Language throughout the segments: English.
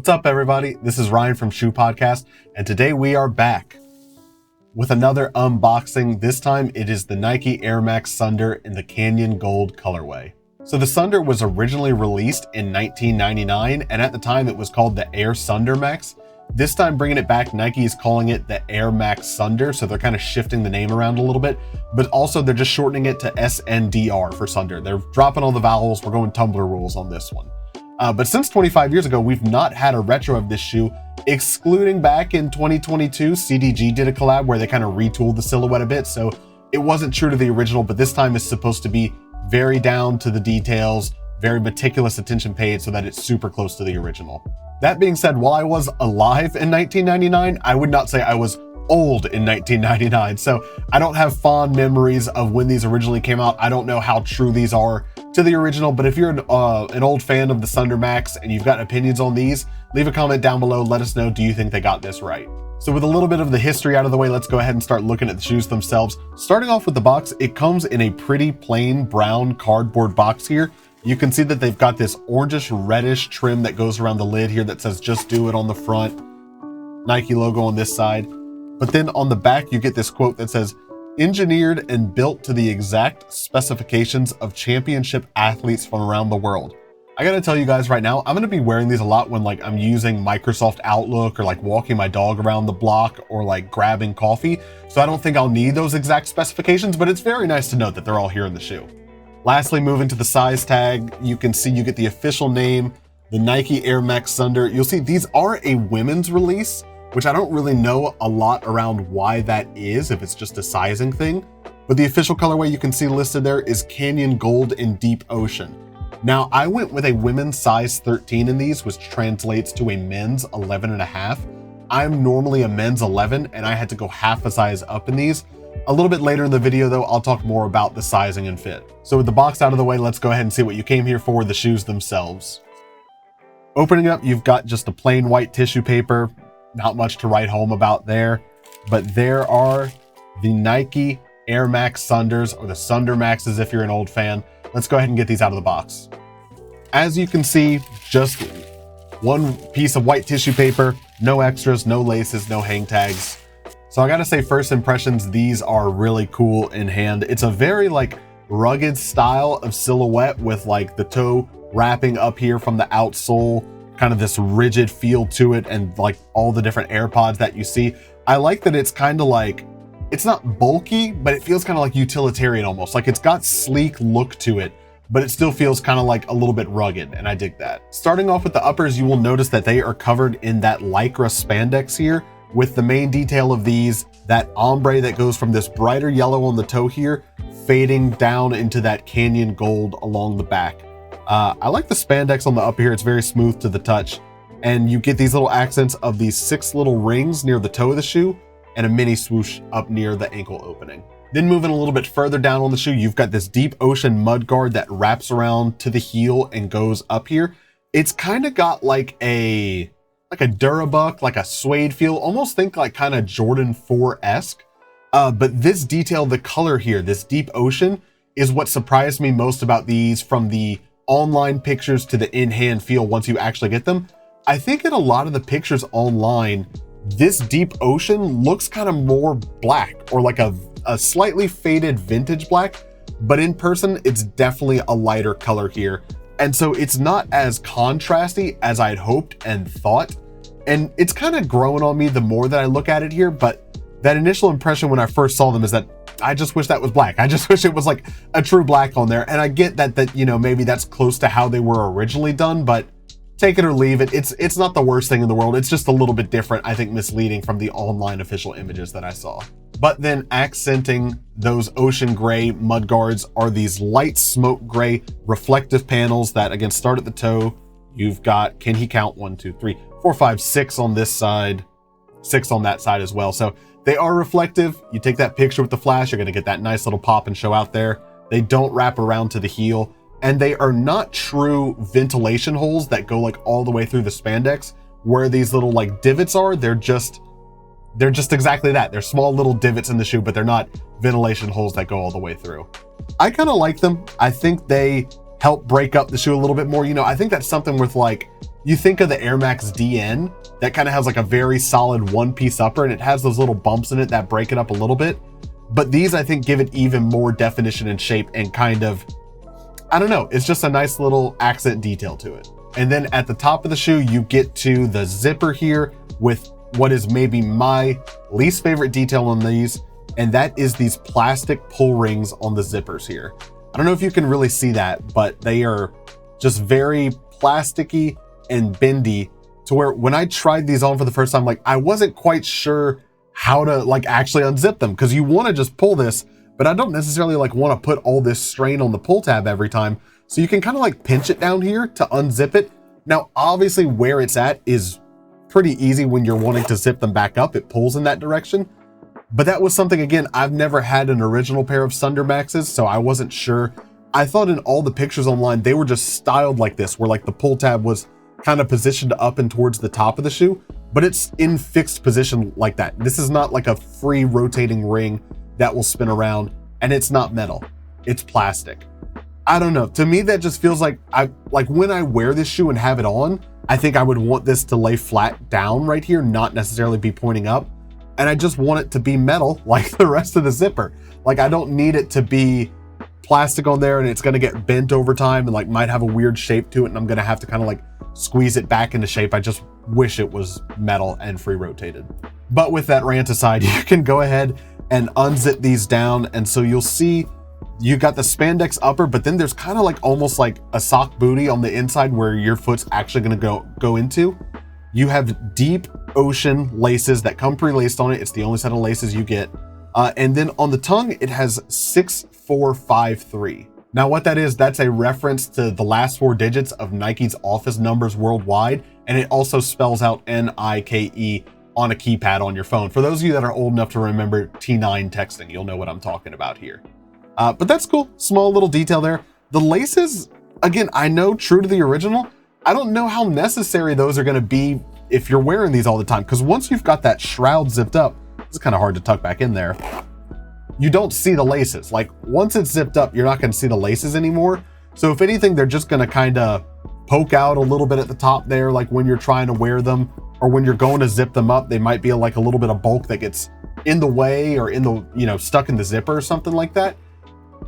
What's up, everybody? This is Ryan from Shoe Podcast, and today we are back with another unboxing. This time it is the Nike Air Max SNDR in the Canyon Gold colorway. So the SNDR was originally released in 1999, and at the time it was called the Air SNDR Max. This time, bringing it back, Nike is calling it the Air Max SNDR, so they're kind of shifting the name around a little bit, but also they're just shortening it to SNDR for SNDR. They're dropping all the vowels. We're going Tumblr rules on this one. But since 25 years ago, we've not had a retro of this shoe, excluding back in 2022, CDG did a collab where they kind of retooled the silhouette a bit, so it wasn't true to the original, but this time it's supposed to be very down to the details, very meticulous attention paid so that it's super close to the original. That being said, while I was alive in 1999, I would not say I was old in 1999. So I don't have fond memories of when these originally came out. I don't know how true these are to the original, but if you're an old fan of the SNDR Max and you've got opinions on these, leave a comment down below. Let us know, do you think they got this right? So with a little bit of the history out of the way, let's go ahead and start looking at the shoes themselves. Starting off with the box, it comes in a pretty plain brown cardboard box here. You can see that they've got this orangish reddish trim that goes around the lid here that says "Just Do It" on the front, Nike logo on this side. But then on the back, you get this quote that says, "Engineered and built to the exact specifications of championship athletes from around the world." I gotta tell you guys right now, I'm gonna be wearing these a lot when like I'm using Microsoft Outlook or like walking my dog around the block or like grabbing coffee. So I don't think I'll need those exact specifications, but it's very nice to note that they're all here in the shoe. Lastly, moving to the size tag, you can see you get the official name, the Nike Air Max SNDR. You'll see these are a women's release, which I don't really know a lot around why that is, if it's just a sizing thing. But the official colorway you can see listed there is Canyon Gold in Deep Ocean. Now, I went with a women's size 13 in these, which translates to a men's 11.5. I'm normally a men's 11, and I had to go half a size up in these. A little bit later in the video, though, I'll talk more about the sizing and fit. So with the box out of the way, let's go ahead and see what you came here for, the shoes themselves. Opening up, you've got just a plain white tissue paper. Not much to write home about there, but there are the Nike Air Max SNDRs, or the SNDR Maxes if you're an old fan. Let's go ahead and get these out of the box. As you can see, just one piece of white tissue paper, no extras, no laces, no hang tags. So I gotta say, first impressions, these are really cool in hand. It's a very like rugged style of silhouette with like the toe wrapping up here from the outsole, kind of this rigid feel to it, and like all the different AirPods that you see. I like that it's kind of like, it's not bulky, but it feels kind of like utilitarian almost. Like it's got sleek look to it, but it still feels kind of like a little bit rugged, and I dig that. Starting off with the uppers, you will notice that they are covered in that Lycra spandex here, with the main detail of these, that ombre that goes from this brighter yellow on the toe here, fading down into that Canyon Gold along the back. I like the spandex on the up here. It's very smooth to the touch. And you get these little accents of these 6 little rings near the toe of the shoe and a mini swoosh up near the ankle opening. Then moving a little bit further down on the shoe, you've got this deep ocean mud guard that wraps around to the heel and goes up here. It's kind of got like a Durabuck, like a suede feel, almost think like kind of Jordan 4-esque. But this detail, the color here, this deep ocean, is what surprised me most about these, from the online pictures to the in-hand feel once you actually get them. I think in a lot of the pictures online, this deep ocean looks kind of more black, or like a slightly faded vintage black, but in person, it's definitely a lighter color here. And so it's not as contrasty as I'd hoped and thought. And it's kind of growing on me the more that I look at it here, but that initial impression when I first saw them is that I just wish that was black. I just wish it was like a true black on there. And I get that you know, maybe that's close to how they were originally done, but take it or leave it. It's not the worst thing in the world. It's just a little bit different, I think, misleading from the online official images that I saw. But then accenting those ocean gray mud guards are these light smoke gray reflective panels that again start at the toe. You've got, can he count? 1, 2, 3, 4, 5, 6 on this side, 6 on that side as well. So they are reflective. You take that picture with the flash, you're gonna get that nice little pop and show out there. They don't wrap around to the heel, and they are not true ventilation holes that go like all the way through the spandex, where these little like divots are. They're just exactly that. They're small little divots in the shoe, but they're not ventilation holes that go all the way through. I kind of like them. I think they help break up the shoe a little bit more. You know, I think that's something with like, you think of the Air Max DN that kind of has like a very solid one-piece upper, and it has those little bumps in it that break it up a little bit. But these, I think, give it even more definition and shape, and kind of, I don't know, it's just a nice little accent detail to it. And then at the top of the shoe, you get to the zipper here with what is maybe my least favorite detail on these, and that is these plastic pull rings on the zippers here. I don't know if you can really see that, but they are just very plasticky and bendy, to where when I tried these on for the first time, like, I wasn't quite sure how to like actually unzip them, because you want to just pull this, but I don't necessarily like want to put all this strain on the pull tab every time. So you can kind of like pinch it down here to unzip it. Now, obviously where it's at is pretty easy when you're wanting to zip them back up. It pulls in that direction. But that was something, again, I've never had an original pair of Sunder Maxes, so I wasn't sure. I thought in all the pictures online, they were just styled like this, where like the pull tab was kind of positioned up and towards the top of the shoe, but it's in fixed position like that. This is not like a free rotating ring that will spin around, and it's not metal, it's plastic. I don't know, to me that just feels like when I wear this shoe and have it on, I think I would want this to lay flat down right here, not necessarily be pointing up. And I just want it to be metal like the rest of the zipper. Like, I don't need it to be plastic on there and it's gonna get bent over time and like might have a weird shape to it, and I'm gonna have to kind of like squeeze it back into shape. I just wish it was metal and free rotated. But with that rant aside, you can go ahead and unzip these down. And so you'll see you got the spandex upper, but then there's kind of like almost like a sock booty on the inside where your foot's actually gonna go into. You have deep ocean laces that come pre-laced on it. It's the only set of laces you get. And then on the tongue, it has 6453. Now what that is, that's a reference to the last 4 digits of Nike's office numbers worldwide. And it also spells out Nike on a keypad on your phone. For those of you that are old enough to remember T9 texting, you'll know what I'm talking about here. But that's cool, small little detail there. The laces, again, I know true to the original, I don't know how necessary those are gonna be if you're wearing these all the time, because once you've got that shroud zipped up, it's kind of hard to tuck back in there, you don't see the laces. Like, once it's zipped up, you're not gonna see the laces anymore. So if anything, they're just gonna kind of poke out a little bit at the top there, like when you're trying to wear them, or when you're going to zip them up, they might be like a little bit of bulk that gets in the way or in the, you know, stuck in the zipper or something like that.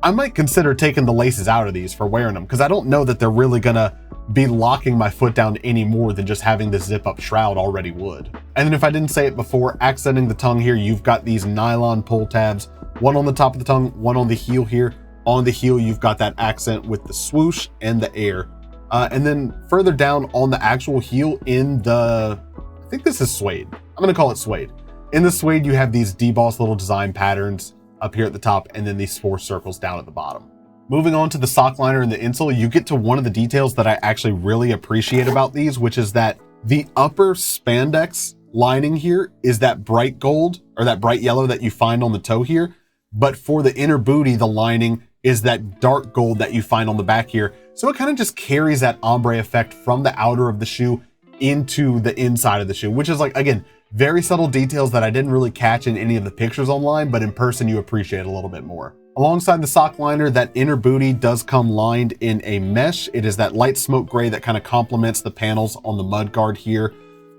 I might consider taking the laces out of these for wearing them, because I don't know that they're really gonna be locking my foot down any more than just having the zip up shroud already would. And then if I didn't say it before, accenting the tongue here, you've got these nylon pull tabs, one on the top of the tongue, one on the heel here. On the heel, you've got that accent with the swoosh and the air. And then further down on the actual heel in the, I think this is suede. I'm gonna call it suede. In the suede, you have these debossed little design patterns up here at the top, and then these 4 circles down at the bottom. Moving on to the sock liner and the insole, you get to one of the details that I actually really appreciate about these, which is that the upper spandex lining here is that bright gold or that bright yellow that you find on the toe here. But for the inner booty, the lining is that dark gold that you find on the back here. So it kind of just carries that ombre effect from the outer of the shoe into the inside of the shoe, which is like, again, very subtle details that I didn't really catch in any of the pictures online, but in person you appreciate a little bit more. Alongside the sock liner, that inner booty does come lined in a mesh. It is that light smoke gray that kind of complements the panels on the mud guard here.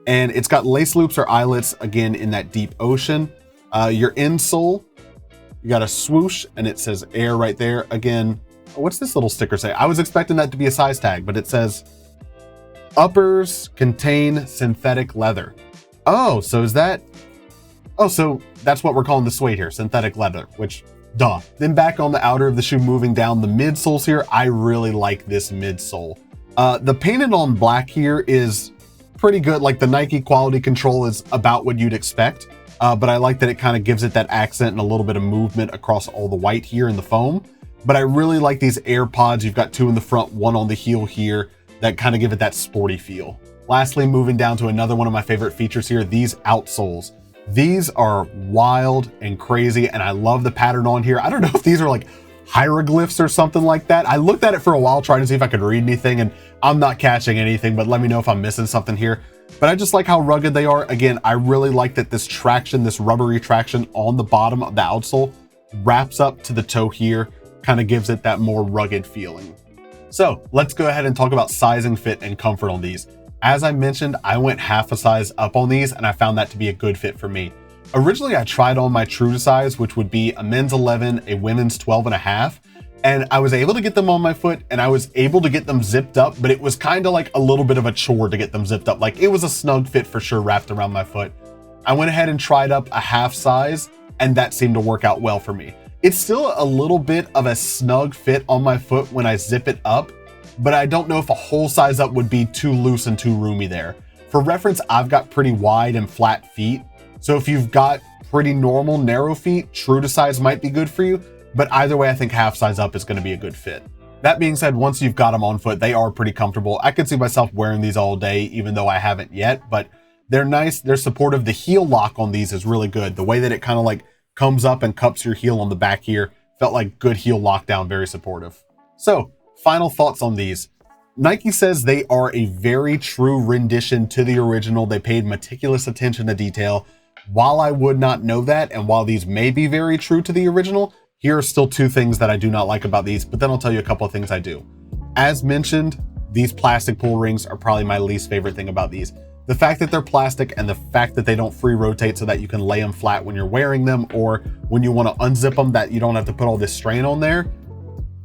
And it's got lace loops or eyelets, again, in that deep ocean. Your insole, you got a swoosh and it says air right there. Again, what's this little sticker say? I was expecting that to be a size tag, but it says uppers contain synthetic leather. Oh, so is that, oh, so that's what we're calling the suede here, synthetic leather, which, duh. Then back on the outer of the shoe, moving down the midsoles here, I really like this midsole. The painted on black here is pretty good. Like, the Nike quality control is about what you'd expect, but I like that it kind of gives it that accent and a little bit of movement across all the white here in the foam. But I really like these air pods. You've got 2 in the front, 1 on the heel here, that kind of give it that sporty feel. Lastly, moving down to another one of my favorite features here, these outsoles. These are wild and crazy, and I love the pattern on here. I don't know if these are like hieroglyphs or something like that. I looked at it for a while trying to see if I could read anything, and I'm not catching anything, but let me know if I'm missing something here. But I just like how rugged they are. Again, I really like that this traction, this rubbery traction on the bottom of the outsole wraps up to the toe here, kind of gives it that more rugged feeling. So let's go ahead and talk about sizing, fit, and comfort on these. As I mentioned, I went half a size up on these and I found that to be a good fit for me. Originally, I tried on my true to size, which would be a men's 11, a women's 12.5. And I was able to get them on my foot and I was able to get them zipped up, but it was kind of like a little bit of a chore to get them zipped up. Like it was a snug fit for sure wrapped around my foot. I went ahead and tried up a half size and that seemed to work out well for me. It's still a little bit of a snug fit on my foot when I zip it up, but I don't know if a whole size up would be too loose and too roomy there. For reference, I've got pretty wide and flat feet. So if you've got pretty normal, narrow feet, true to size might be good for you. But either way, I think half size up is going to be a good fit. That being said, once you've got them on foot, they are pretty comfortable. I could see myself wearing these all day, even though I haven't yet, but they're nice. They're supportive. The heel lock on these is really good. The way that it kind of like comes up and cups your heel on the back here felt like good heel lockdown, very supportive. So final thoughts on these. Nike says they are a very true rendition to the original. They paid meticulous attention to detail. While I would not know that, and while these may be very true to the original, here are still two things that I do not like about these, but then I'll tell you a couple of things I do. As mentioned, these plastic pull rings are probably my least favorite thing about these. The fact that they're plastic and the fact that they don't free rotate so that you can lay them flat when you're wearing them, or when you want to unzip them that you don't have to put all this strain on there,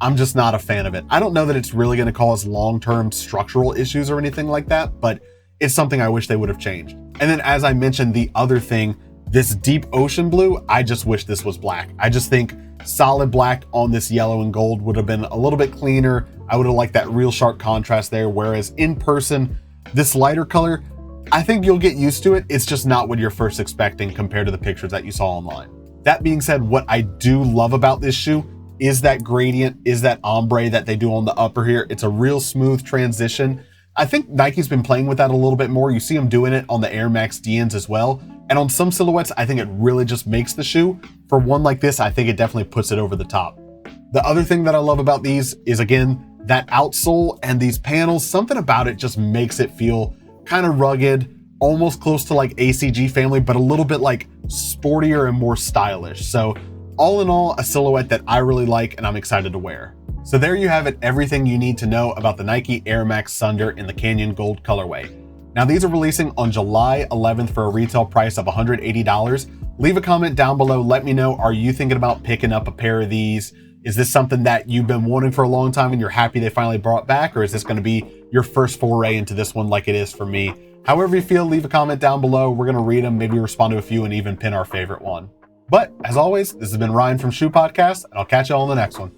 I'm just not a fan of it. I don't know that it's really going to cause long-term structural issues or anything like that, but it's something I wish they would have changed. And then as I mentioned, the other thing, this deep ocean blue, I just wish this was black. I just think solid black on this yellow and gold would have been a little bit cleaner. I would have liked that real sharp contrast there. Whereas in person, this lighter color, I think you'll get used to it. It's just not what you're first expecting compared to the pictures that you saw online. That being said, what I do love about this shoe is that gradient, is that ombre that they do on the upper here. It's a real smooth transition. I think Nike's been playing with that a little bit more. You see them doing it on the Air Max DNs as well. And on some silhouettes, I think it really just makes the shoe. For one like this, I think it definitely puts it over the top. The other thing that I love about these is, again, that outsole and these panels. Something about it just makes it feel kind of rugged, almost close to like ACG family, but a little bit like sportier and more stylish. So all in all, a silhouette that I really like and I'm excited to wear. So there you have it, everything you need to know about the Nike Air Max Thunder in the Canyon Gold colorway. Now these are releasing on July 11th for a retail price of $180. Leave a comment down below. Let me know, are you thinking about picking up a pair of these? Is this something that you've been wanting for a long time and you're happy they finally brought back? Or is this going to be your first foray into this one like it is for me? However you feel, leave a comment down below. We're going to read them, maybe respond to a few and even pin our favorite one. But as always, this has been Ryan from Shoe Podcast, and I'll catch you all in the next one.